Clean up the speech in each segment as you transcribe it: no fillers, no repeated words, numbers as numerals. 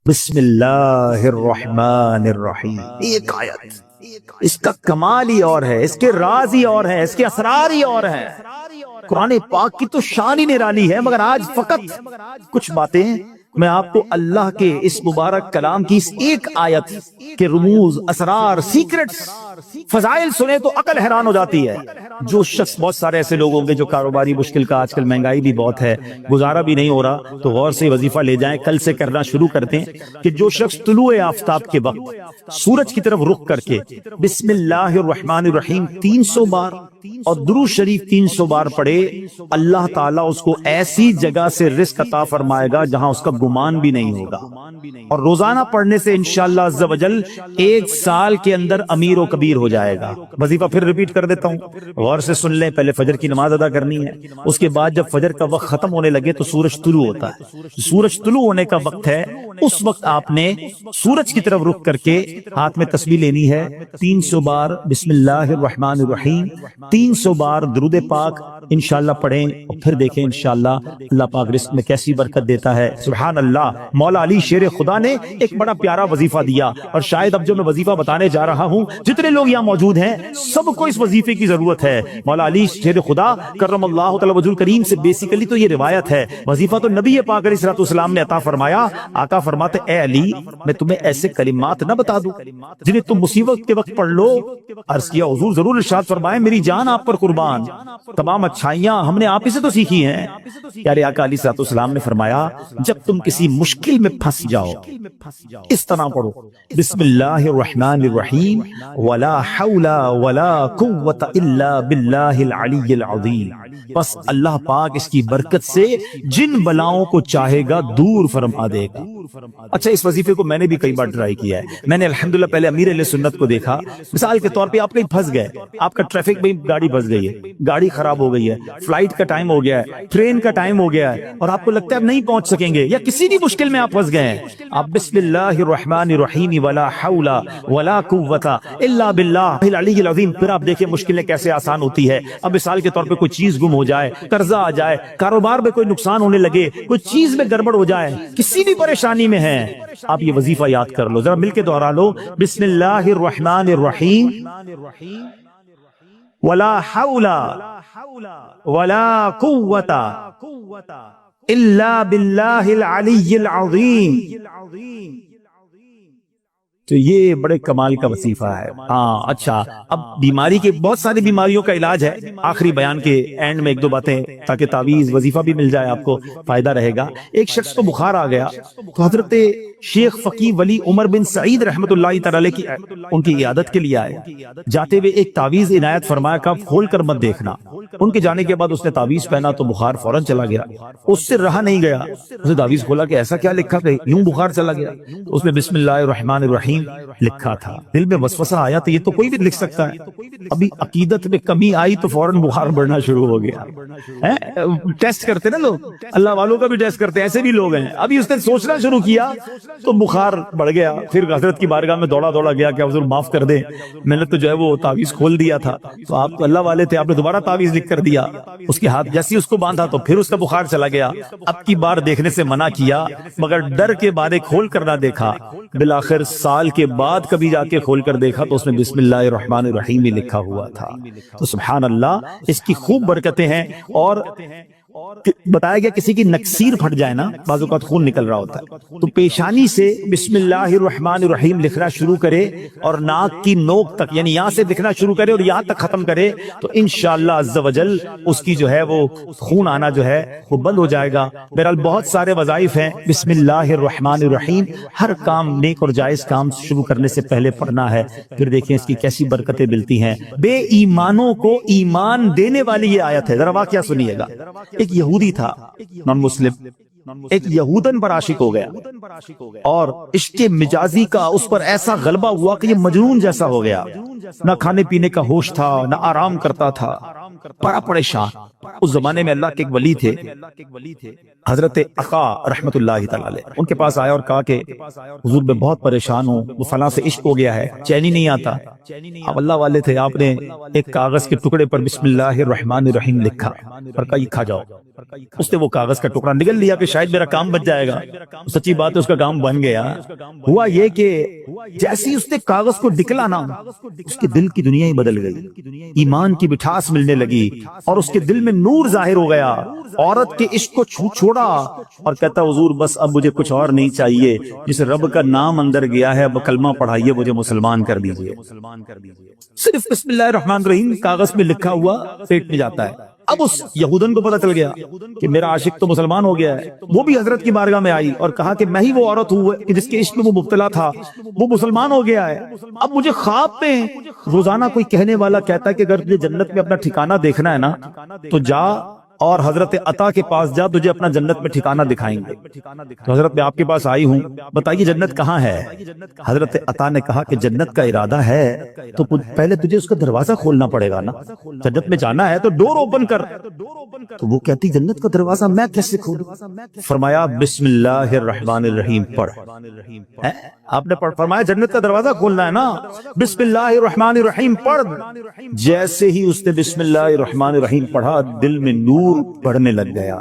بسم اللہ الرحمن الرحیم، ایک آیت، اس کا کمال ہی اور ہے، اس کے راز ہی اور ہے، اس کے اسرار ہی اور ہیں۔ قرآن پاک کی تو شان ہی نرالی ہے، مگر آج فقط کچھ باتیں میں آپ کو اللہ کے اس مبارک کلام کی اس ایک آیت کے رموز، اسرار، سیکرٹس، فضائل سنے تو عقل حیران ہو جاتی ہے۔ جو شخص، بہت سارے ایسے لوگ ہوں گے جو کاروباری مشکل کا، آج کل مہنگائی بھی بہت ہے، گزارا بھی نہیں ہو رہا، تو غور سے وظیفہ لے جائیں، کل سے کرنا شروع کر دیں کہ جو شخص طلوع آفتاب کے وقت سورج کی طرف رخ کر کے بسم اللہ الرحمن الرحیم 300 بار اور درود شریف 300 بار پڑھے، اللہ تعالیٰ اس کو ایسی جگہ سے رزق عطا فرمائے گا جہاں اس کا گمان بھی نہیں ہوگا، اور روزانہ پڑھنے سے انشاءاللہ عز و جل 1 سال کے اندر امیر و کبیر ہو جائے گا۔ وظیفہ پھر ریپیٹ کر دیتا ہوں، غور سے سن لیں۔ پہلے فجر کی نماز ادا کرنی ہے، اس کے بعد جب فجر کا وقت ختم ہونے لگے تو سورج طلوع ہوتا ہے، سورج طلوع ہونے کا وقت ہے، اس وقت آپ نے سورج کی طرف رخ کر کے ہاتھ میں تسبیح لینی ہے، 300 بار بسم اللہ الرحمن الرحیم، 300 بار درود پاک انشاءاللہ پڑھیں، اور پھر دیکھیں انشاءاللہ اللہ پاک رزق میں کیسی برکت دیتا ہے۔ سبحان اللہ۔ مولا علی شیر خدا نے ایک بڑا پیارا وظیفہ دیا، اور شاید اب جو میں وظیفہ بتانے جا رہا ہوں، جتنے لوگ یہاں موجود ہیں سب کو اس وظیفے کی ضرورت ہے۔ مولا علی شیر خدا کرم اللہ تعالی وجہ الکریم سے بیسیکلی تو یہ روایت ہے، وظیفہ تو نبی پاک علیہ الصلوۃ والسلام نے عطا فرمایا۔ آقا فرماتے اے علی، میں تمہیں ایسے کلمات نہ بتا دوں جنہیں تم مصیبت کے وقت پڑھ لو؟ عرض کیا حضور ضرور، ارشاد فرمائے میری جان آپ پر قربان، تمام اچھائیاں ہم نے آپ ہی سے تو سیکھی ہیں۔ پیارے آقا علیہ الصلوۃ والسلام نے فرمایا جب تم کسی مشکل میں پھنس جاؤ اس طرح پڑھو، بسم اللہ الرحمن الرحیم ولا حول ولا قوت الا باللہ العلی العظیم، بس اللہ پاک اس کی برکت سے جن بلاؤں کو چاہے گا دور فرما دے گا۔ اچھا، اس وظیفے کو میں نے بھی کئی بار ٹرائی کیا ہے۔ میں نے الحمدللہ پہلے امیر اہل سنت کو دیکھا، مثال کے طور پہ آپ کہیں پھنس گئے، آپ کا ٹریفک میں گاڑی پھنس گئی ہے، گاڑی خراب ہو گئی ہے، فلائٹ کا ٹائم ہو گیا ہے، ٹرین کا ٹائم ہو گیا ہے، اور آپ کو لگتا ہے اب نہیں پہنچ سکیں گے، یا کسی بھی مشکل میں آپ پھنس گئے ہیں، آپ بسم اللہ الرحمن الرحیم ولا حول ولا قوت الا باللہ العلی العظیم، پھر آپ دیکھیں مشکلیں کیسے آسان ہوتی ہے۔ اب مثال کے طور پہ کوئی چیز گم ہو جائے، قرضہ آ جائے، کاروبار میں کوئی نقصان ہونے لگے، کوئی چیز میں گڑبڑ ہو جائے، کسی بھی پریشانی میں ہیں، آپ یہ وظیفہ یاد کر لو، ذرا مل کے دوہرا لو، بسم اللہ الرحمن الرحیم ولا حول ولا قوت الا باللہ العلی العظیم۔ تو یہ بڑے کمال کا وظیفہ ہے۔ ہاں اچھا، اب بیماری کے بہت ساری بیماریوں کا علاج ہے، آخری بیان کے اینڈ میں 1-2 باتیں تاکہ تعویذ وظیفہ بھی مل جائے، آپ کو فائدہ رہے گا۔ ایک شخص کو بخار آ گیا تو حضرت شیخ فقی ولی عمر بن سعید رحمۃ اللہ تعالی کی ان کی عیادت کے لیے آئے، جاتے ہوئے ایک تعویذ عنایت فرمایا کہ آپ کھول کر مت دیکھنا۔ ان کے جانے کے بعد اس نے تعویذ پہنا تو بخار فوراً چلا گیا، اس سے رہا نہیں گیا، اس نے تعویذ کھولا کہ ایسا کیا لکھا کہ یوں بخار چلا گیا؟ اس میں بسم اللہ الرحمن الرحیم لکھا تھا۔ دل میں وسوسہ آیا تو یہ تو کوئی بھی لکھ سکتا ہے، ابھی عقیدت میں کمی آئی تو فوراً بخار بڑھنا شروع ہو گیا۔ ٹیسٹ کرتے نا لوگ، اللہ والوں کا بھی ٹیسٹ کرتے ہیں، ایسے بھی لوگ ہیں۔ ابھی اس نے سوچنا شروع کیا تو بخار بڑھ گیا، پھر حضرت کی بارگاہ میں دوڑا گیا کہ حضور معاف کر دیں، میں نے تو جو ہے وہ تعویذ کھول دیا تھا، تو آپ تو اللہ والے تھے، آپ نے دوبارہ تعویذ لکھ کر دیا۔ اس کے ہاتھ جیسے اس کو باندھا تو پھر اس کا بخار چلا گیا۔ اب کی بار دیکھنے سے منع کیا، مگر ڈر کے بارے کھول کر نہ دیکھا، بالآخر سال کے بعد کبھی جا کے کھول کر دیکھا تو اس میں بسم اللہ الرحمن الرحیم ہی لکھا ہوا تھا۔ تو سبحان اللہ، اس کی خوب برکتیں ہیں۔ اور بتایا گیا کسی کی نکسیر پھٹ جائے نا، بعض اوقات خون نکل رہا ہوتا ہے، تو پیشانی سے بسم اللہ الرحمن الرحیم لکھنا شروع کرے اور ناک کی نوک تک، یعنی یہاں سے لکھنا شروع کرے اور یہاں تک ختم کرے، تو انشاءاللہ عز و جل اس کی جو ہے وہ خون آنا جو ہے وہ بند ہو جائے گا۔ بہرحال بہت سارے وظائف ہیں۔ بسم اللہ الرحمن الرحیم ہر کام، نیک اور جائز کام شروع کرنے سے پہلے پڑھنا ہے، پھر دیکھیں اس کی کیسی برکتیں ملتی ہیں۔ بے ایمانوں کو ایمان دینے والی یہ آیت ہے، ذرا واقعہ سنیے گا۔ ایک یہودی تھا، نان مسلم، ایک یہودن پر عاشق ہو گیا، اور عشق مجازی کا اس پر ایسا غلبہ ہوا کہ یہ مجنون جیسا ہو گیا، نہ کھانے پینے کا ہوش تھا، نہ آرام کرتا تھا، بڑا پریشان۔ اس زمانے میں اللہ کے ایک ولی تھے، حضرت عقا رحمت اللہ تعالی علیہ ان کے پاس آیا اور کہا کہ حضور میں بہت پریشان ہوں، وہ فلاں سے عشق ہو گیا ہے، چین ہی نہیں آتا۔ آپ اللہ والے تھے، آپ نے ایک کاغذ کے ٹکڑے پر بسم اللہ الرحمن الرحیم لکھا اور کہا یہ کھا جاؤ۔ اس نے وہ کاغذ کا ٹکڑا نگل لیا کہ شاید میرا کام بچ جائے گا۔ سچی بات ہے، اس کا کام بن گیا۔ ہوا یہ کہ جیسے ہی اس نے کاغذ کو نکلا نا، اس کے دل کی دنیا ہی بدل گئی، ایمان کی مٹھاس ملنے لگی اور اس کے دل میں نور ظاہر ہو گیا۔ عورت کے عشق کو چھوڑا اور کہتا حضور بس اب مجھے کچھ اور نہیں چاہیے، جس رب کا نام اندر گیا ہے اب کلمہ پڑھائیے، مجھے مسلمان کر دیجئے۔ صرف بسم اللہ الرحمن الرحیم کاغذ میں لکھا ہوا پیٹ میں جاتا ہے۔ اب اس یہودن کو پتہ چل گیا کہ میرا عاشق تو مسلمان ہو گیا ہے۔ وہ بھی حضرت کی بارگاہ میں آئی اور کہا کہ میں ہی وہ عورت ہوں کہ جس کے عشق میں وہ مبتلا تھا، وہ مسلمان ہو گیا ہے۔ اب مجھے خواب میں روزانہ کوئی کہنے والا کہتا ہے کہ اگر تجھے جنت میں اپنا ٹھکانہ دیکھنا ہے نا تو جا اور حضرت عطا کے پاس جا، تجھے اپنا جنت میں ٹھکانہ دکھائیں گے۔ تو حضرت میں آپ کے پاس آئی ہوں، بتائیے جنت کہاں ہے؟ حضرت عطا نے کہا کہ جنت کا ارادہ ہے تو پہلے تجھے اس کا دروازہ کھولنا پڑے گا نا، جنت میں جانا ہے تو ڈور اوپن کر۔ تو وہ کہتی جنت کا دروازہ میں کیسے کھولوں؟ فرمایا بسم اللہ الرحمن الرحیم پڑھ۔ آپ نے فرمایا جنت کا دروازہ کھولنا ہے نا، بسم اللہ الرحمن الرحیم پڑھ۔ جیسے ہی اس نے بسم اللہ الرحمن الرحیم پڑھا، دل میں نور بڑھنے لگ گیا۔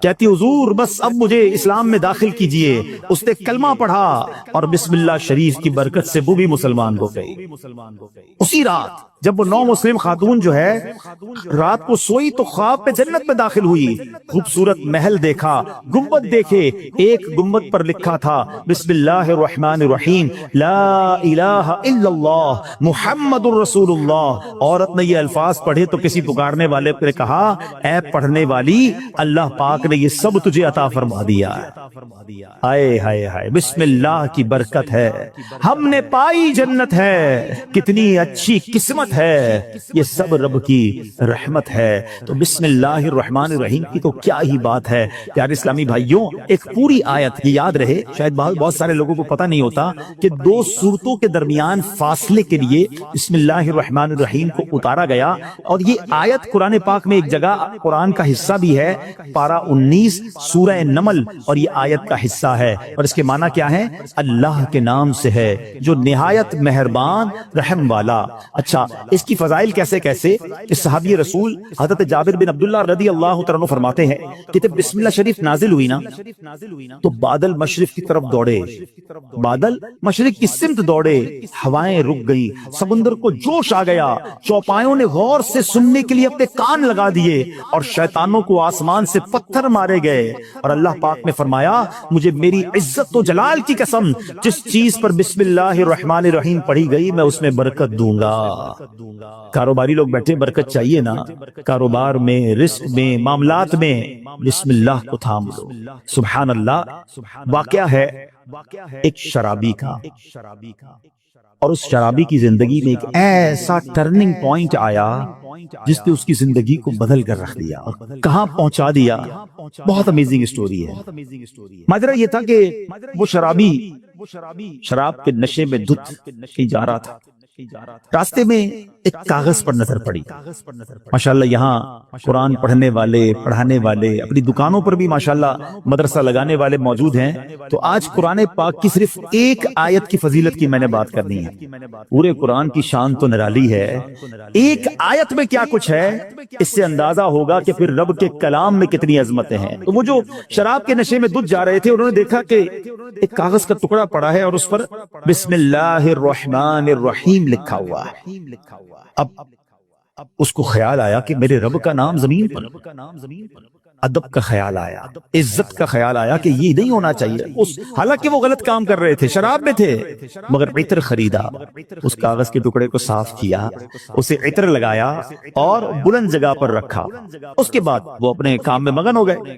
کہتی حضور بس اب مجھے اسلام میں داخل کیجئے۔ اس نے کلمہ پڑھا اور بسم اللہ شریف کی برکت سے وہ بھی مسلمان ہو گئی۔ اسی رات جب وہ نو مسلم خاتون جو ہے رات کو سوئی تو خواب میں جنت میں داخل ہوئی، خوبصورت محل دیکھا، گنبد دیکھے، ایک گنبد پر لکھا تھا بسم اللہ الرحمن الرحیم لا الہ الا اللہ محمد الرسول اللہ۔ عورت نے یہ الفاظ پڑھے تو کسی پکارنے والے نے کہا اے پڑھنے والی، اللہ پاک نے یہ سب تجھے عطا فرما دیا ہے۔ آئے ہائے ہائے، بسم اللہ کی برکت ہے، ہم نے پائی جنت ہے، کتنی اچھی قسمت ہے، یہ سب رب کی رحمت ہے۔ تو بسم اللہ الرحمن الرحیم کی تو کیا ہی بات ہے۔ پیارے اسلامی بھائیوں، ایک پوری آیت یہ یاد رہے، شاید بہت سارے لوگوں کو پتہ نہیں ہوتا کہ دو سورتوں کے درمیان فاصلے کے لیے بسم اللہ الرحمن الرحیم کو اتارا گیا، اور یہ آیت قرآن پاک میں ایک جگہ قرآن کا حصہ بھی ہے، پارہ 19 سورہ نمل، اور یہ آیت کا حصہ ہے، اور اس کے معنی کیا ہے؟ اللہ کے نام سے ہے جو نہایت مہربان رحم والا۔ اچھا، اس کی فضائل کیسے کیسے؟ اس صحابی رسول حضرت جابر بن عبداللہ رضی اللہ تعالیٰ عنہ فرماتے ہیں کہ جب بسم اللہ شریف نازل ہوئی نا تو بادل مشرق کی طرف دوڑے، بادل مشرق کی سمت دوڑے، ہوائیں رک گئیں، سمندر کو جوش آ گیا، چوپایوں نے غور سے سننے کے لیے اپنے کان لگا دیے، اور شیطانوں کو آسمان سے پتھر مارے گئے، اور اللہ پاک نے فرمایا مجھے میری عزت و جلال کی قسم، جس چیز پر بسم اللہ الرحمن الرحیم پڑھی گئی میں اس میں برکت دوں گا۔ کاروباری لوگ بیٹھے، برکت چاہیے نا، کاروبار میں، رزق میں، معاملات میں بسم اللہ کو تھام لو۔ سبحان اللہ۔ واقعہ ہے ایک شرابی کا، اور اس شرابی کی زندگی میں ایک ایسا ٹرننگ پوائنٹ آیا جس نے اس کی زندگی کو بدل کر رکھ دیا، کہاں پہنچا دیا۔ بہت امیزنگ اسٹوری ہے۔ ماجرا یہ تھا کہ وہ شرابی شراب کے نشے میں دھت جا رہا تھا، راستے میں ایک کاغذ پر نظر پڑی۔ ماشاءاللہ یہاں قرآن پڑھنے والے، پڑھانے والے، اپنی دکانوں پر بھی ماشاءاللہ مدرسہ لگانے والے موجود ہیں۔ تو آج قرآن پاک کی صرف ایک آیت کی فضیلت کی میں نے بات کرنی ہے۔ پورے قرآن کی شان تو نرالی ہے، ایک آیت میں کیا کچھ ہے اس سے اندازہ ہوگا کہ پھر رب کے کلام میں کتنی عظمتیں ہیں۔ تو وہ جو شراب کے نشے میں دھت جا رہے تھے، انہوں نے دیکھا کہ ایک کاغذ کا ٹکڑا پڑا ہے اور اس پر بسم اللہ الرحمن الرحیم لکھا ہوا ہے۔ اب اس کو خیال آیا کہ میرے رب کا نام زمین پر، ادب کا خیال آیا، عزت کا خیال آیا کہ یہ نہیں ہونا چاہیے۔ حالانکہ وہ غلط کام کر رہے تھے، شراب میں تھے، مگر عطر خریدا، اس کاغذ کے ٹکڑے کو صاف کیا، اسے عطر لگایا اور بلند جگہ پر رکھا۔ اس کے بعد وہ اپنے کام میں مگن ہو گئے۔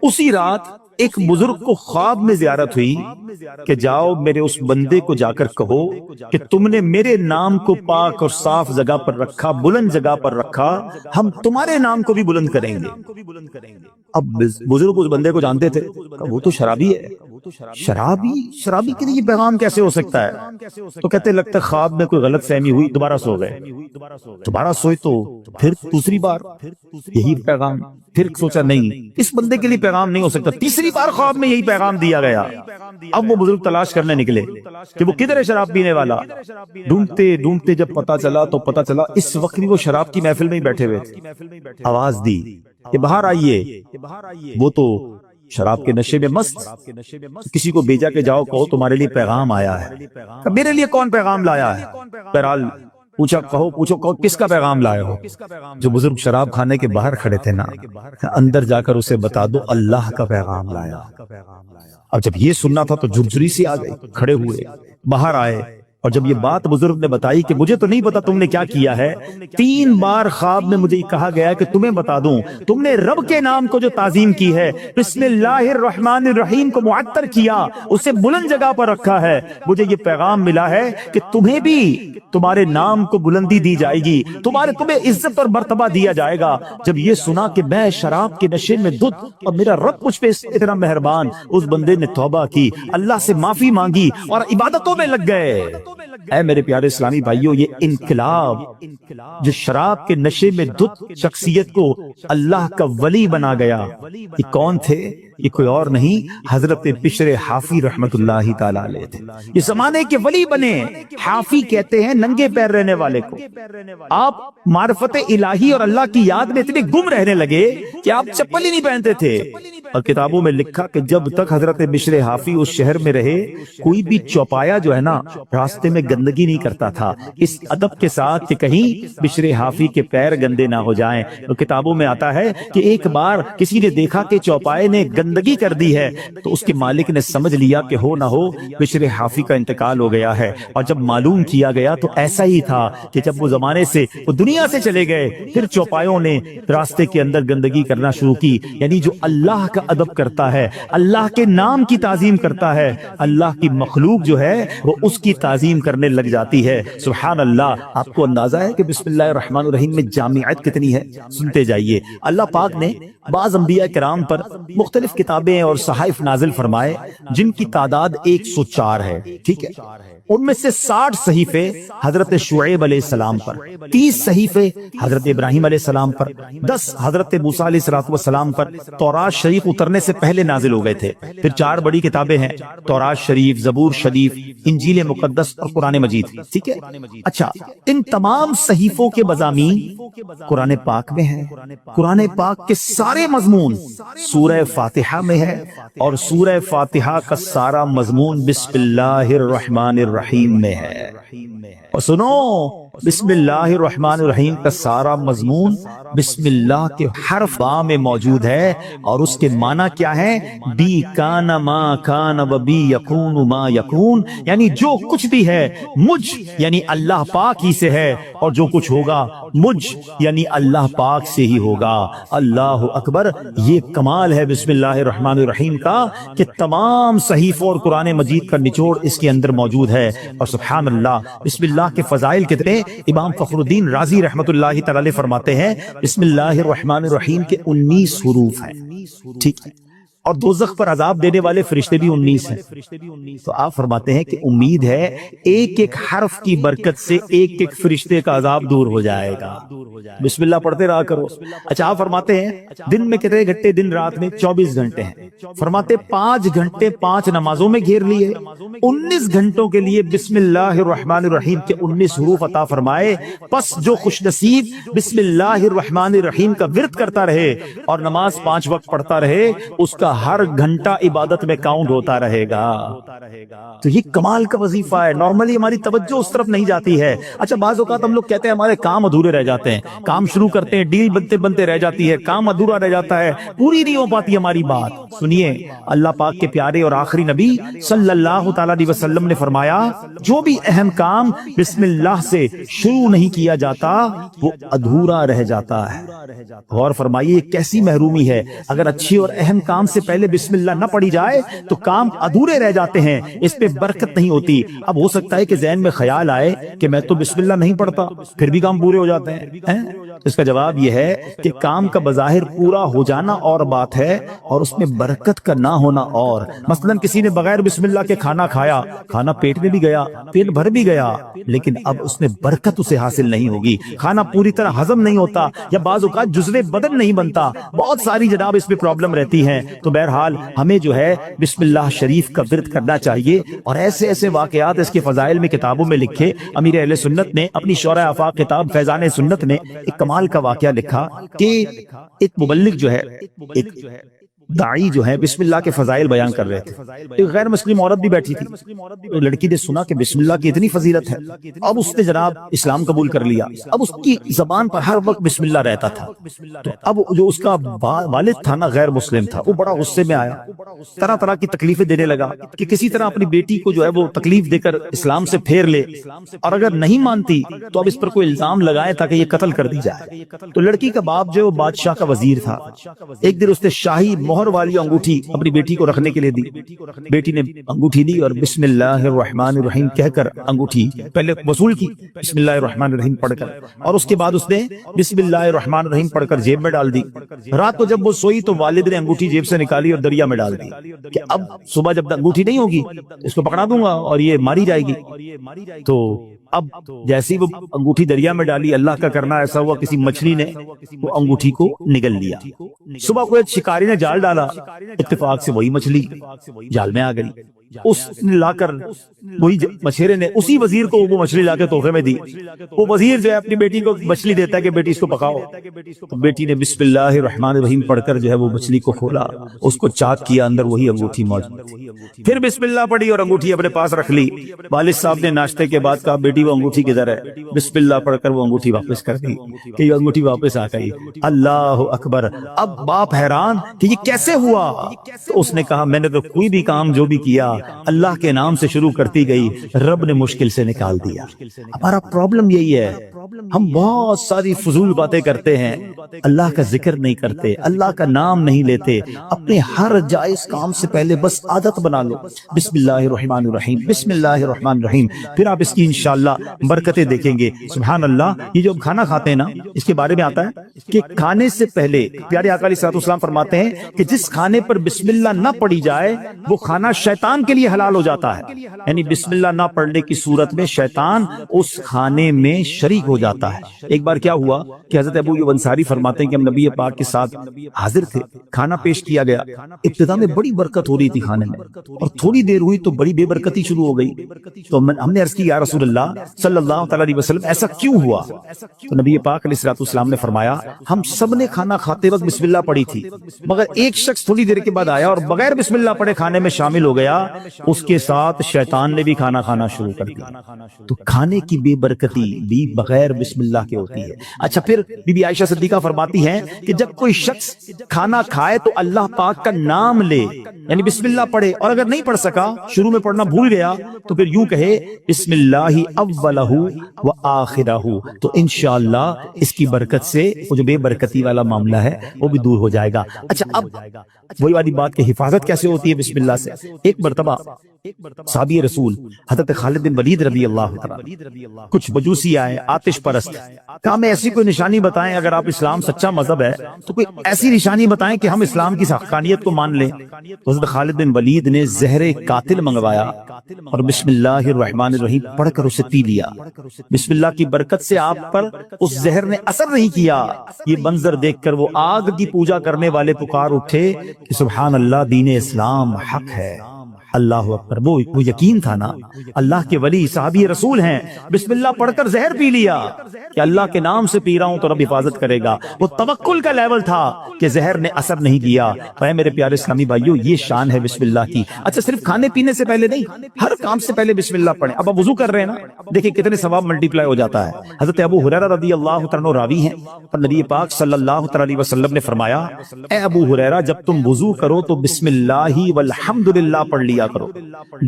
اسی رات ایک بزرگ کو خواب میں زیارت ہوئی کہ جاؤ میرے اس بندے کو جا کر کہو کہ تم نے میرے نام کو پاک اور صاف جگہ پر رکھا، بلند جگہ پر رکھا، ہم تمہارے نام کو بھی بلند کریں گے۔ اب بزرگ اس بندے کو جانتے تھے، وہ تو شرابی ہے، شرابی کے لیے یہ پیغام کیسے ہو سکتا ہے؟ تو کہتے لگتا ہے خواب میں کوئی غلط فہمی ہوئی، دوبارہ سو گئے، دوبارہ سوئے تو پھر دوسری بار یہی پیغام، پھر سوچا نہیں اس بندے کے لیے پیغام نہیں ہو سکتا، تیسری بار خواب میں یہی پیغام دیا گیا۔ اب وہ بزرگ تلاش کرنے نکلے کہ وہ کدھر ہے شراب پینے والا، ڈھونڈتے ڈھونڈتے جب پتا چلا تو پتا چلا اس وقت بھی وہ شراب کی محفل میں ہی بیٹھے ہوئے تھے۔ آواز دی کہ باہر آئیے، وہ تو شراب کے نشے میں مست، کسی کو بھیجا کہ جاؤ کہو تمہارے لیے پیغام آیا ہے۔ میرے لیے کون پیغام لایا ہے؟ بہرحال پوچھا، کہو کس کا پیغام لائے ہو؟ جو بزرگ شراب کھانے کے باہر کھڑے تھے نا، اندر جا کر اسے بتا دو اللہ کا پیغام لایا۔ اب جب یہ سننا تھا تو جھرجھری سی آ گئی، کھڑے ہوئے باہر آئے، اور جب یہ بات بزرگ نے بتائی کہ مجھے تو نہیں پتا تم نے کیا کیا ہے، 3 بار خواب میں مجھے کہا گیا کہ تمہیں بتا دوں تم نے رب کے نام کو جو تعظیم کی ہے، بسم اللہ الرحمن الرحیم کو معطر کیا، اسے بلند جگہ پر رکھا ہے، مجھے یہ پیغام ملا ہے کہ تمہیں بھی تمہارے نام کو بلندی دی جائے گی، تمہیں عزت اور مرتبہ دیا جائے گا۔ جب یہ سنا کہ میں شراب کے نشے میں دھت اور میرا رب مجھ پہ اتنا مہربان، اس بندے نے توبہ کی، اللہ سے معافی مانگی اور عبادتوں میں لگ گئے۔ اے میرے پیارے اسلامی بھائیوں، یہ انقلاب جو شراب کے نشے میں دھت شخصیت کو اللہ کا ولی بنا گیا، یہ کون تھے؟ یہ کوئی اور نہیں، حضرت بشر حافی رحمت اللہ تعالی علیہ تھے۔ یہ زمانے کے ولی بنے، حافی کہتے ہیں ننگے پیر رہنے والے کو۔ آپ معرفت الہی اور اللہ کی یاد میں اتنے گم رہنے لگے کہ آپ چپل ہی نہیں پہنتے تھے، اور کتابوں میں لکھا کہ جب تک حضرت بشر حافی اس شہر میں رہے، کوئی بھی چوپایا جو ہے نا راستے میں گندگی نہیں کرتا تھا، اس ادب کے ساتھ کہ کہیں بشر حافی کے پیر گندے نہ ہو جائیں۔ تو کتابوں میں آتا ہے کہ ایک بار کسی نے دیکھا کہ چوپائے نے گندگی کر دی ہے، تو اس کے مالک نے سمجھ لیا کہ ہو نہ ہو بشر حافی کا انتقال ہو گیا ہے، اور جب معلوم کیا گیا تو ایسا ہی تھا کہ جب وہ زمانے سے وہ دنیا سے چلے گئے، پھر چوپایوں نے راستے کے اندر گندگی کرنا شروع کی۔ یعنی جو اللہ کا ادب کرتا ہے، اللہ کے نام کی تعظیم کرتا ہے، اللہ کی مخلوق جو ہے وہ اس کی تعظیم کرنے لگ جاتی ہے۔ سبحان اللہ۔ آپ کو اندازہ ہے کہ بسم اللہ الرحمن الرحیم میں جامعیت کتنی ہے؟ سنتے جائیے۔ اللہ پاک نے بعض انبیاء کرام پر مختلف کتابیں اور صحائف نازل فرمائے جن کی تعداد 104 ہے، ٹھیک ہے؟ ان میں سے 60 صحیفے حضرت شعیب علیہ السلام پر، 30 صحیفے حضرت ابراہیم علیہ السلام پر، 10 حضرت موسیٰ علیہ السلام پر تورات شریف اترنے سے پہلے نازل ہو گئے تھے۔ پھر 4 بڑی کتابیں ہیں، تورات شریف، زبور شریف، انجیل مقدس اور قرآن مجید، ٹھیک ہے؟ اچھا، ان تمام صحیفوں کے مضامین قرآن پاک میں ہیں۔ قرآن پاک کے سارے مضمون سورہ فاتحہ میں ہے، اور سورہ فاتحہ کا سارا مضمون بسم اللہ الرحمن الرحیم میں ہے۔ اور سنو، بسم اللہ الرحمن الرحیم کا سارا مضمون بسم اللہ کے حرف با میں موجود ہے، اور اس کے معنی کیا ہے؟ بی کان ما کان و بی یکون ما یکون، یعنی جو کچھ بھی ہے مجھ یعنی اللہ پاک ہی سے ہے، اور جو کچھ ہوگا مجھ یعنی اللہ پاک سے ہی ہوگا۔ اللہ اکبر۔ یہ کمال ہے بسم اللہ الرحمن الرحیم کا کہ تمام صحیفوں اور قرآن مجید کا نچوڑ اس کے اندر موجود ہے۔ اور سبحان اللہ، بسم اللہ کے فضائل کتنے! امام فخر الدین رازی رحمت اللہ تعالی فرماتے ہیں بسم اللہ الرحمن الرحیم کے 19 حروف ہیں، ٹھیک ہے؟ اور دوزخ پر عذاب دینے والے فرشتے بھی 19 ہیں۔ تو آپ فرماتے ہیں کہ امید ہے ایک ایک حرف کی برکت سے ایک ایک فرشتے کا عذاب دور ہو جائے گا۔ بسم اللہ پڑھتے رہا کرو۔ اچھا، آپ فرماتے ہیں دن میں کتنے گھنٹے؟ دن رات میں 24 گھنٹے ہیں۔ فرماتے 5 گھنٹے 5 نمازوں میں گھیر لیے، 19 گھنٹوں کے لیے بسم اللہ الرحمن الرحیم کے 19 حروف عطا فرمائے۔ پس جو خوش نصیب بسم اللہ الرحمن الرحیم کا ورد کرتا رہے اور نماز 5 وقت پڑھتا رہے، اس کا ہر گھنٹہ عبادت میں کاؤنٹ ہوتا رہے گا۔ تو یہ کمال کا وظیفہ ہے۔ نارملی ہماری توجہ اس طرف نہیں جاتی ہے۔ اچھا، بعض اوقات ہم لوگ کہتے ہیں ہمارے کام ادھورے رہ جاتے ہیں، کام شروع کرتے ہیں، ڈیل بنتے بنتے رہ جاتی ہے، کام ادھورا رہ جاتا ہے، پوری نہیں ہو پاتی ہماری بات۔ سنیے، اللہ پاک کے پیارے اور آخری نبی صلی اللہ تعالی علیہ وسلم نے فرمایا جو بھی اہم کام بسم اللہ سے شروع نہیں کیا جاتا وہ ادھورا رہ جاتا ہے۔ غور فرمائیے کیسی محرومی ہے، اگر اچھی اور اہم کام سے پہلے بسم اللہ نہ پڑھی جائے تو کام ادھورے رہ جاتے ہیں، اس پہ برکت نہیں ہوتی۔ اب ہو سکتا ہے کہ ذہن میں خیال آئے کہ میں تو بسم اللہ نہیں پڑھتا، پھر بھی کام پورے ہو جاتے ہیں۔ اس کا جواب یہ ہے کہ کام کا بظاہر پورا ہو جانا اور بات ہے، اور اس میں برکت کا نہ ہونا اور۔ مثلا کسی نے بغیر بسم اللہ کے کھانا کھایا، کھانا پیٹ میں بھی گیا، پیٹ بھر بھی گیا، لیکن اب اس میں برکت اسے حاصل نہیں ہوگی، کھانا پوری طرح ہضم نہیں ہوتا، یا بعض اوقات جزو بدن نہیں بنتا، بہت ساری جناب اس میں پرابلم رہتی ہیں۔ تو بہرحال ہمیں جو ہے بسم اللہ شریف کا ورد کرنا چاہیے، اور ایسے ایسے واقعات اس کے فضائل میں کتابوں میں لکھے۔ امیر اہل سنت نے اپنی شورۂ آفاق کتاب فیضان سنت میں ایک کمال کا واقعہ لکھا کہ ایک مبلغ جو ہے، ایک داعی جو ہے بسم اللہ کے فضائل بیان کر رہے تھے، ایک غیر مسلم عورت بھی بیٹھی تھی، لڑکی نے سنا کہ بسم اللہ کی اتنی فضیلت ہے، اب اس نے جناب اسلام قبول کر لیا، اب اس کی زبان پر ہر وقت بسم اللہ رہتا تھا۔ تو اب جو اس کا والد تھا نا، غیر مسلم تھا، وہ بڑا غصے میں آیا، طرح طرح کی تکلیفیں دینے لگا کہ کسی طرح اپنی بیٹی کو جو ہے وہ تکلیف دے کر اسلام سے پھیر لے، اور اگر نہیں مانتی تو اب اس پر کوئی الزام لگائے تاکہ یہ قتل کر دی جائے۔ تو لڑکی کا باپ جو بادشاہ کا وزیر تھا، ایک دن اس نے شاہی مہر والی انگوٹھی اپنی بیٹی کو رکھنے کے لیے دی، بیٹی نے انگوٹھی دی اور بسم اللہ الرحمن الرحیم کہہ کر انگوٹھی پہلے وصول کی، بسم اللہ الرحمن الرحیم پڑھ کر، اور اس کے بعد اس نے بسم اللہ الرحمن الرحیم پڑھ کر جیب میں ڈال دی۔ رات کو جب وہ سوئی تو والد نے انگوٹھی جیب سے نکالی اور دریا میں ڈال دی کہ اب صبح جب انگوٹھی نہیں ہوگی اس کو پکڑا دوں گا اور یہ ماری جائے گی۔ تو اب جیسی وہ انگوٹھی دریا میں ڈالی، اللہ کا کرنا ایسا ہوا کسی مچھلی نے وہ انگوٹھی کو نگل لیا۔ صبح کو ایک شکاری نے جال ڈالا، اتفاق سے وہی مچھلی جال میں آ گئی، اس نے لا کر وہی مچھیرے نے اسی وزیر کو وہ مچھلی لا کے تحفے میں دی۔ وہ وزیر جو ہے اپنی بیٹی کو مچھلی دیتا ہے کہ بیٹی اس کو پکاؤ، تو بیٹی نے بسم اللہ الرحمن الرحیم پڑھ کر جو ہے وہ مچھلی کو کھولا، اس کو چاک کیا، اندر وہی انگوٹھی موجود تھی۔ پھر بسم اللہ پڑھی اور انگوٹھی اپنے پاس رکھ لی۔ والد صاحب نے ناشتے کے بعد کہا بیٹی وہ انگوٹھی کدھر ہے؟ بسم اللہ پڑھ کر وہ انگوٹھی واپس کر دی کہ یہ انگوٹھی واپس آ گئی۔ اللہ اکبر! اب باپ حیران کہ یہ کیسے ہوا؟ تو اس نے کہا میں نے تو کوئی بھی کام جو بھی کیا اللہ کے نام سے شروع کرتی گئی، رب نے مشکل سے نکال دیا۔ ہمارا پرابلم یہی ہے، ہم بہت ساری فضول باتیں کرتے ہیں، اللہ کا ذکر نہیں کرتے، اللہ کا نام نہیں لیتے، اپنے ہر جائز کام سے پہلے بس عادت بنا لو بسم اللہ الرحمن الرحیم، بسم اللہ الرحمن الرحیم، پھر آپ اس کی انشاءاللہ برکتیں دیکھیں گے۔ سبحان اللہ! یہ جو ہم کھانا کھاتے ہیں نا، اس کے بارے میں آتا ہے کہ کھانے سے پہلے پیارے آقا علیہ الصلوۃ والسلام فرماتے ہیں کہ جس کھانے پر بسم اللہ نہ پڑھی جائے وہ کھانا شیطان کے لیے حلال ہو جاتا ہے، یعنی بسم اللہ نہ پڑھنے کی صورت میں شیطان اس کھانے میں شریک ہو جاتا ہے۔ ایک بار کیا ہوا کہ حضرت ابو ایوب انصاری فرماتے ہیں کہ ہم نبی پاک کے ساتھ حاضر تھے، کھانا پیش کیا گیا، ابتدا میں بڑی برکت ہو رہی تھی کھانے میں، اور تھوڑی دیر ہوئی تو بڑی بے برکتی شروع ہو گئی۔ تو ہم نے عرض کی یا رسول اللہ صلی اللہ تعالی علیہ وسلم ایسا کیوں ہوا؟ تو نبی پاک علیہ الصلوۃ والسلام نے فرمایا ہم سب نے کھانا کھاتے وقت بسم اللہ پڑھی تھی، مگر ایک شخص تھوڑی دیر کے بعد آیا اور بغیر بسم اللہ پڑھے کھانے میں شامل ہو گیا، اس کے ساتھ شیطان نے بھی کھانا کھانا شروع کر دیا۔ تو کھانے کی بے برکتی بھی بغیر بسم اللہ کے ہوتی ہے۔ اچھا، پھر بی بی عائشہ صدیقہ فرماتی ہیں کہ جب کوئی شخص کھانا کھائے تو اللہ پاک کا نام لے، یعنی بسم اللہ پڑھے، اور اگر نہیں پڑھ سکا، شروع میں پڑھنا بھول گیا، تو پھر یوں کہے بسم اللہ اولہ و آخرہ، تو انشاءاللہ اس کی برکت سے وہ جو بے برکتی والا معاملہ ہے وہ بھی دور ہو جائے گا۔ اچھا، اب وہی والی بات کہ حفاظت کیسے ہوتی ہے بسم اللہ سے۔ ایک مرتبہ صحابی رسول حضرت خالد بن ولید رضی اللہ تعالی، کچھ مجوسی آئے آتش پرست، کہا ہمیں ایسی کوئی نشانی بتائیں، اگر آپ اسلام سچا مذہب ہے تو کوئی ایسی نشانی بتائیں کہ ہم اسلام کی حقانیت کو مان لیں۔ حضرت خالد بن ولید نے زہر قاتل منگوایا اور بسم اللہ الرحمن الرحیم پڑھ کر اسے پی لیا۔ بسم اللہ کی برکت سے آپ پر اس زہر نے اثر نہیں کیا۔ یہ منظر دیکھ کر وہ آگ کی پوجا کرنے والے پکار اٹھے کہ سبحان اللہ، دین اسلام حق ہے۔ اللہ اکبر! وہ یقین تھا نا، اللہ کے ولی صحابی رسول ہیں، بسم اللہ پڑھ کر زہر پی لیا کہ اللہ کے نام سے پی رہا ہوں تو رب حفاظت کرے گا۔ وہ توکل کا لیول تھا کہ زہر نے اثر نہیں کیا۔ اے میرے پیارے اسلامی بھائیوں، یہ شان ہے بسم اللہ کی۔ اچھا، صرف کھانے پینے سے پہلے نہیں، ہر کام سے پہلے بسم اللہ پڑھیں۔ اب آپ وضو کر رہے ہیں نا، دیکھیں کتنے ثواب ملٹی پلائی ہو جاتا ہے۔ حضرت ابو ہریرہ رضی اللہ تعالیٰ عنہ راوی ہیں، اور نبی پاک صلی اللہ تعالی علیہ وسلم نے فرمایا اے ابو ہریرہ، جب تم وضو کرو تو بسم اللہ والحمد للہ پڑھ لیا لیا کرو.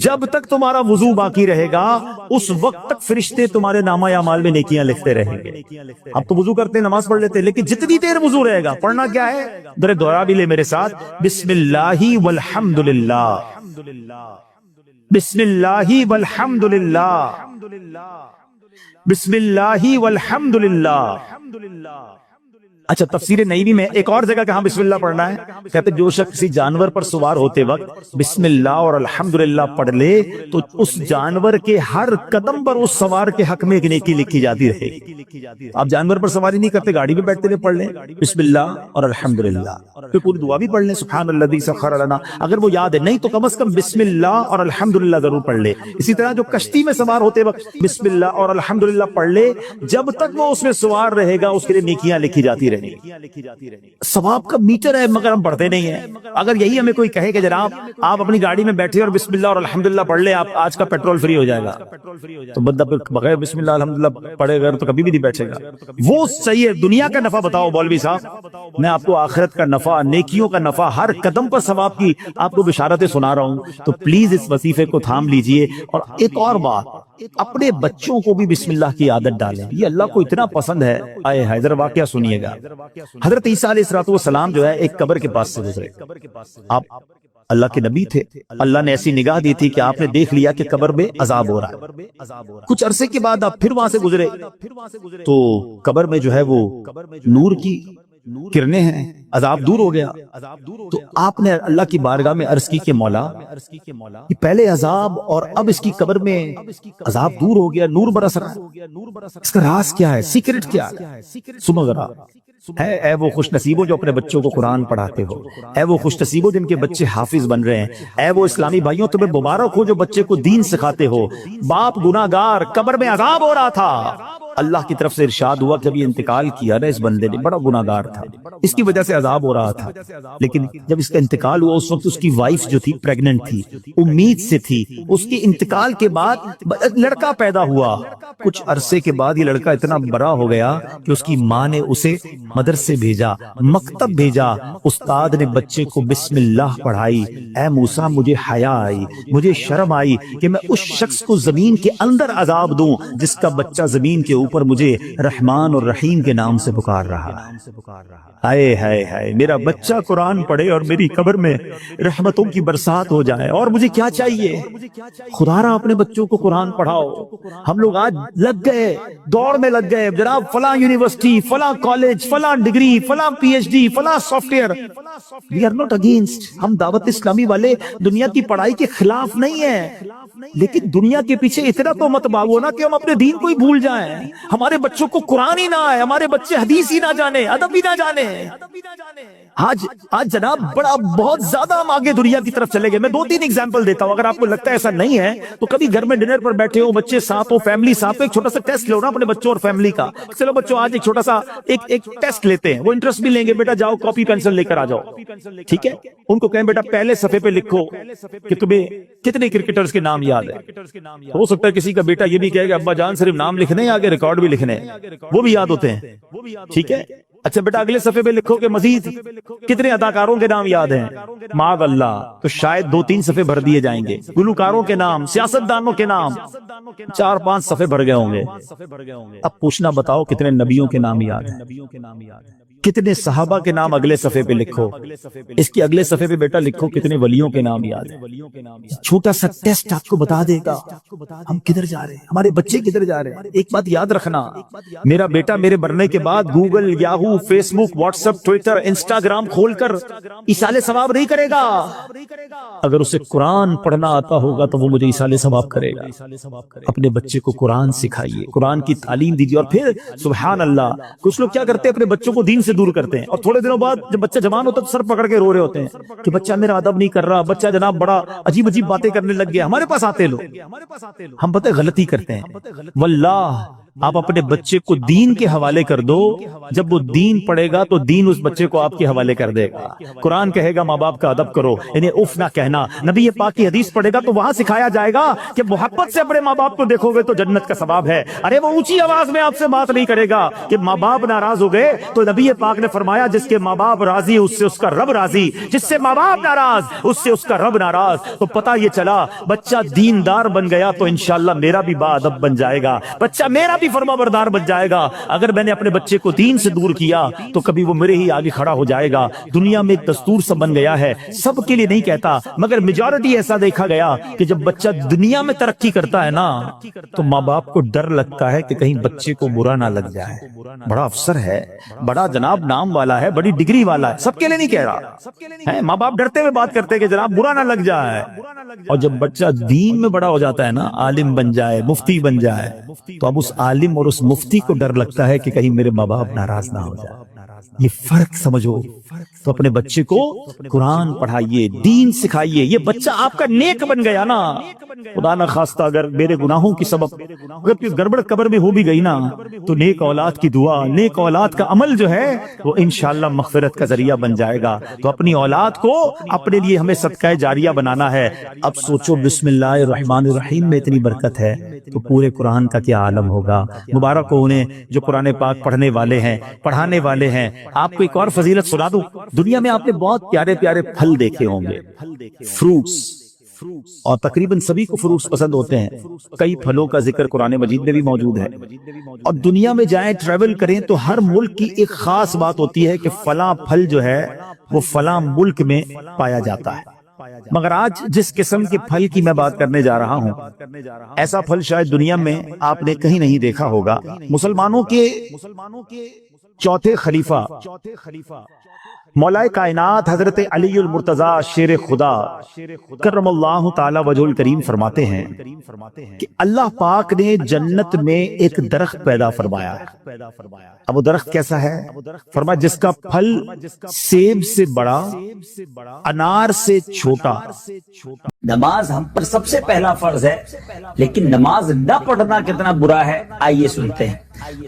جب تک تمہارا وضو باقی رہے گا اس وقت تک فرشتے تمہارے نامہ اعمال میں نیکیاں لکھتے رہیں گے. اب تو وضو کرتے ہیں نماز پڑھ لیتے ہیں لیکن جتنی دیر وضو رہے گا پڑھنا کیا ہے؟ ذرا دوہرا بھی لے میرے ساتھ, بسم اللہ والحمد للہ, بسم اللہ والحمد للہ, بسم اللہ والحمد للہ. اچھا تفسیر نئی میں ایک اور جگہ کہاں بسم اللہ پڑھنا ہے, کہتے جو شخص کسی جانور پر سوار ہوتے وقت بسم اللہ اور الحمدللہ پڑھ لے تو اس جانور کے ہر قدم پر اس سوار کے حق میں ایک نیکی لکھی جاتی رہے گی. آپ جانور پر سواری نہیں کرتے, گاڑی میں بیٹھتے ہوئے پڑھ لیں بسم اللہ اور الحمدللہ, پھر پوری دعا بھی پڑھ لیں سبحان الذی سخر لنا, اگر وہ یاد ہے نہیں تو کم از کم بسم اللہ اور الحمدللہ ضرور پڑھ لے. اسی طرح جو کشتی میں سوار ہوتے وقت بسم اللہ اور الحمدللہ پڑھ لے, جب تک وہ اس میں سوار رہے گا اس کے لیے نیکیاں لکھی جاتی رہیں. ثواب کا میٹر ہے مگر ہم پڑھتے نہیں ہیں. اگر یہی ہمیں کوئی کہے کہ جناب آپ اپنی گاڑی میں بیٹھے اور بسم اللہ اور الحمدللہ پڑھ لیں, آپ آج کا پیٹرول فری ہو جائے گا, تو بندہ بغیر بسم اللہ الحمدللہ پڑھے گا تو کبھی بھی نہیں بیٹھے گا. وہ صحیح ہے. دنیا کا نفع بتاؤ مولوی صاحب, میں آپ کو آخرت کا نفع, نیکیوں کا نفع, ہر قدم پر ثواب کی آپ کو بشارتیں سنا رہا ہوں, تو پلیز اس وظیفے کو تھام لیجئے. اور ایک اور بات, اپنے بچوں کو بھی بسم اللہ کی عادت ڈالیں, یہ اللہ کو اتنا پسند ہے. آئے حیدر واقعہ سنیے گا. حضرت عیسیٰ علیہ السلام جو ہے ایک قبر کے پاس سے گزرے. آپ اللہ کے نبی تھے, اللہ نے ایسی نگاہ دی تھی کہ آپ نے دیکھ لیا کہ قبر میں عذاب ہو رہا ہے. کچھ عرصے کے بعد آپ پھر وہاں سے گزرے تو قبر میں جو ہے وہ نور کی کرنے ہیں, عذاب دور ہو گیا. تو آپ نے اللہ کی بارگاہ میں عرض کی کہ مولا یہ پہلے عذاب اور اب اس کی قبر میں عذاب دور ہو گیا, نور برس رہا ہے, اس کا راز کیا ہے, سیکرٹ کیا ہے؟ سنو ذرا. اے وہ خوش نصیبوں جو اپنے بچوں کو قرآن پڑھاتے ہو, اے وہ خوش نصیبوں جن کے بچے حافظ بن رہے ہیں, اے وہ اسلامی بھائیوں تمہیں مبارک ہو جو بچے کو دین سکھاتے ہو. باپ گناہگار, قبر میں عذاب ہو رہا تھا, اللہ کی طرف سے ارشاد ہوا کہ جب یہ انتقال کیا نا اس بندے نے, بڑا گناہگار تھا, اس کی وجہ سے عذاب ہو رہا تھا, لیکن جب اس کا انتقال ہوا اس وقت اس کی وائف جو تھی پریگننٹ تھی, امید سے تھی. اس کے انتقال کے بعد لڑکا پیدا ہوا. کچھ عرصے کے بعد یہ لڑکا اتنا بڑا ہو گیا کہ اس کی ماں نے اسے مدرسے بھیجا, مکتب بھیجا, استاد نے بچے کو بسم اللہ پڑھائی. اے موسیٰ مجھے حیا آئی, مجھے شرم آئی کہ میں اس شخص کو زمین کے اندر عذاب دوں جس کا بچہ زمین کے اوپر مجھے رحمان اور رحیم کے نام سے پکار رہا ہے. ہائے ہائے ہائے, میرا بچہ قرآن پڑھے اور میری قبر میں رحمتوں کی برسات ہو جائے, اور مجھے کیا چاہیے؟ خدا را اپنے بچوں کو قرآن پڑھاؤ. ہم لوگ آج لگ گئے, دوڑ میں لگ گئے, جناب فلاں یونیورسٹی, فلاں کالج, فلاں ڈگری, فلاں پی ایچ ڈی, فلاں software. We are not against, ہم دعوت اسلامی والے دنیا کی پڑھائی کے خلاف نہیں ہیں, لیکن دنیا کے پیچھے اتنا تو مت بھاگو نا کہ ہم اپنے دین کو ہی بھول جائیں. ہمارے بچوں کو قرآن ہی نہ آئے, ہمارے بچے حدیث ہی نہ جانے, ادب ہی نہ جانے. آج جناب بڑا بہت زیادہ ہم آگے دنیا کی طرف چلے گئے. میں 2-3 ایگزامپل دیتا ہوں, اگر آپ کو لگتا ہے ایسا نہیں ہے تو کبھی گھر میں ڈنر پر بیٹھے ہو, بچے ساتھ ہو, فیملی ساتھ ہو, ایک چھوٹا سا ٹیسٹ لو نا اپنے بچوں اور فیملی کا. چلو بچوں آج ایک چھوٹا سا ایک ٹیسٹ لیتے ہیں, وہ انٹرسٹ بھی لیں گے, بیٹا جاؤ کاپی پینسل لے کر آ جاؤ, ٹھیک ہے. ان کو کہیں بیٹا پہلے صفحے پہ لکھو کہ تمہیں کتنے کرکٹرز کے نام یاد ہے. ہو سکتا ہے کسی کا بیٹا یہ بھی کہے کہ ابا جان صرف نام لکھنے, آگے ریکارڈ بھی لکھنے, وہ بھی یاد ہوتے ہیں, ٹھیک ہے. اچھا بیٹا اگلے صفحے پہ لکھو کہ مزید کتنے اداکاروں کے نام یاد ہیں. معاذ اللہ, تو شاید 2-3 صفحے بھر دیے جائیں گے. گلوکاروں کے نام, سیاستدانوں کے نام 4-5 صفحے بھر گئے ہوں گے. اب پوچھنا بتاؤ کتنے نبیوں کے نام یاد ہیں, کتنے صحابہ کے نام اگلے صفحے پہ لکھو. اس کی اگلے صفحے پہ بیٹا لکھو کتنے ولیوں کے نام یاد ہیں. چھوٹا سا ٹیسٹ آپ کو بتا دے گا ہم کدھر جا رہے ہیں, ہمارے بچے کدھر جا رہے ہیں. ایک بات یاد رکھنا, میرا بیٹا میرے مرنے کے بعد گوگل, یاہو, فیس بک, واٹس ایپ, ٹویٹر, انسٹاگرام کھول کر ایصال ثواب نہیں کرے گا. اگر اسے قرآن پڑھنا آتا ہوگا تو وہ مجھے ایصال ثواب کرے گا. اپنے بچے کو قرآن سکھائیے, قرآن کی تعلیم دیجیے. اور پھر سبحان اللہ, کچھ لوگ کیا کرتے ہیں اپنے بچوں کو دین سے دور کرتے ہیں, اور تھوڑے دنوں بعد جب بچہ جوان ہوتا ہے تو سر پکڑ کے رو رہے ہوتے ہیں کہ بچہ میرا ادب نہیں کر رہا, بچہ جناب بڑا عجیب عجیب باتیں کرنے لگ گیا. ہمارے پاس آتے لوگ, ہم پتہ غلطی کرتے ہیں. واللہ آپ اپنے بچے کو دین کے حوالے کر دو، جب وہ دین پڑھے گا تو دین اس بچے کو آپ کے حوالے کر دے گا۔ قرآن کہے گا ماں باپ کا ادب کرو، انہیں اف نہ کہنا۔ نبی پاک کی حدیث پڑھے گا تو وہاں سکھایا جائے گا کہ محبت سے اپنے ماں باپ کو دیکھو گے تو جنت کا ثواب ہے۔ ارے وہ اونچی آواز میں آپ سے بات نہیں کرے گا کہ ماں باپ ناراض ہو گئے، تو نبی پاک نے فرمایا جس کے ماں باپ راضی اس سے اس کا رب راضی، جس سے ماں باپ ناراض اس سے اس کا رب ناراض۔ تو پتہ یہ چلا بچہ دیندار بن گیا تو انشاءاللہ میرا بھی با ادب بن جائے گا، بچہ میرا بھی فرما بردار بن جائے گا۔ اگر میں نے اپنے بچے کو دین سے دور کیا تو کبھی وہ میرے ہی آگے کھڑا ہو جائے گا۔ دنیا میں ایک دستور سا بن گیا ہے، سب کے لیے نہیں کہتا مگر میجورٹی ایسا دیکھا گیا کہ جب بچہ دنیا میں ترقی کرتا ہے نا تو ماں باپ کو ڈر لگتا ہے کہ کہیں بچے کو برا نہ لگ جائے۔ بڑا افسر ہے، بڑا جناب نام والا ہے، بڑی ڈگری والا ہے، سب کے لیے نہیں کہہ رہا ہے، ماں باپ ڈرتے ہوئے بات کرتے کہ جناب برا نہ لگ جائے۔ اور جب بچہ دین میں بڑا ہو جاتا ہے نا، عالم بن جائے، مفتی بن جائے، تو اب اس عالم اور اس مفتی کو ڈر لگتا ہے کہ کہیں میرے ماں باپ ناراض نہ ہو جائے۔ یہ فرق سمجھو۔ تو اپنے بچے کو قرآن پڑھائیے، دین سکھائیے، یہ بچہ آپ کا نیک بن گیا نا۔ خدا نہ خواستہ اگر میرے گناہوں کی سبب اگر کوئی گڑبڑ قبر میں ہو بھی گئی نا تو نیک اولاد کی دعا، نیک اولاد کا عمل جو ہے وہ انشاءاللہ مغفرت کا ذریعہ بن جائے گا۔ تو اپنی اولاد کو اپنے لیے ہمیں صدقہ جاریہ بنانا ہے۔ اب سوچو بسم اللہ الرحمن الرحیم میں اتنی برکت ہے تو پورے قرآن کا کیا عالم ہوگا۔ مبارک ہو انہیں جو قرآن پاک پڑھنے والے ہیں، پڑھانے والے ہیں۔ آپ کو ایک اور فضیلت سنا دوں، دنیا میں آپ نے بہت پیارے پیارے پھل دیکھے ہوں گے، فروٹس، اور تقریباً سبھی کو فروٹس پسند ہوتے ہیں۔ کئی پھلوں کا ذکر قرآن مجید میں بھی موجود ہے، اور دنیا میں جائیں ٹریول کریں تو ہر ملک کی ایک خاص بات ہوتی ہے کہ فلاں پھل جو ہے وہ فلاں ملک میں پایا جاتا ہے۔ مگر آج جس قسم کے پھل کی میں بات کرنے جا رہا ہوں، ایسا پھل شاید دنیا میں آپ نے کہیں نہیں دیکھا ہوگا۔ مسلمانوں کے چوتھے خلیفہ مولا کائنات حضرت علی المرتضیٰ شیر خدا کرم اللہ تعالی وجہ الکریم فرماتے ہیں کہ اللہ پاک نے جنت میں ایک درخت پیدا فرمایا ہے۔ اب وہ درخت کیسا ہے؟ فرمایا جس کا پھل سیب سے بڑا، انار سے چھوٹا۔ نماز ہم پر سب سے پہلا فرض ہے، لیکن نماز نہ پڑھنا کتنا برا ہے، آئیے سنتے ہیں۔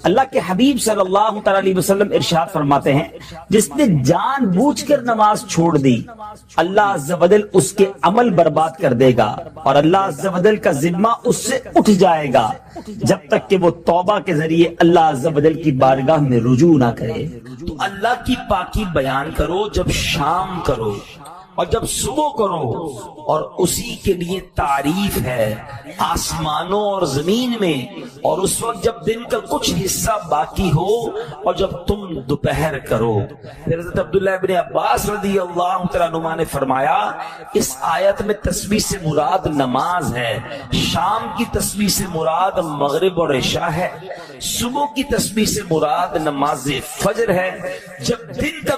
اللہ کے حبیب صلی اللہ تعالی علیہ وسلم ارشاد فرماتے ہیں جس نے جان بوجھ کر نماز چھوڑ دی اللہ عز و جل اس کے عمل برباد کر دے گا، اور اللہ عز و جل کا ذمہ اس سے اٹھ جائے گا جب تک کہ وہ توبہ کے ذریعے اللہ عز و جل کی بارگاہ میں رجوع نہ کرے۔ تو اللہ کی پاکی بیان کرو جب شام کرو اور جب صبح کرو، اور اسی کے لیے تعریف ہے آسمانوں اور زمین میں، اور اس وقت جب دن کا کچھ حصہ باقی ہو اور جب تم دوپہر کرو۔ پھر حضرت عبداللہ ابن عباس رضی اللہ تعالیٰ عنہما نے فرمایا اس آیت میں تسبیح سے مراد نماز ہے، شام کی تسبیح سے مراد مغرب اور عشاء ہے، صبح کی تسبیح سے مراد نماز فجر ہے۔ جب دن کا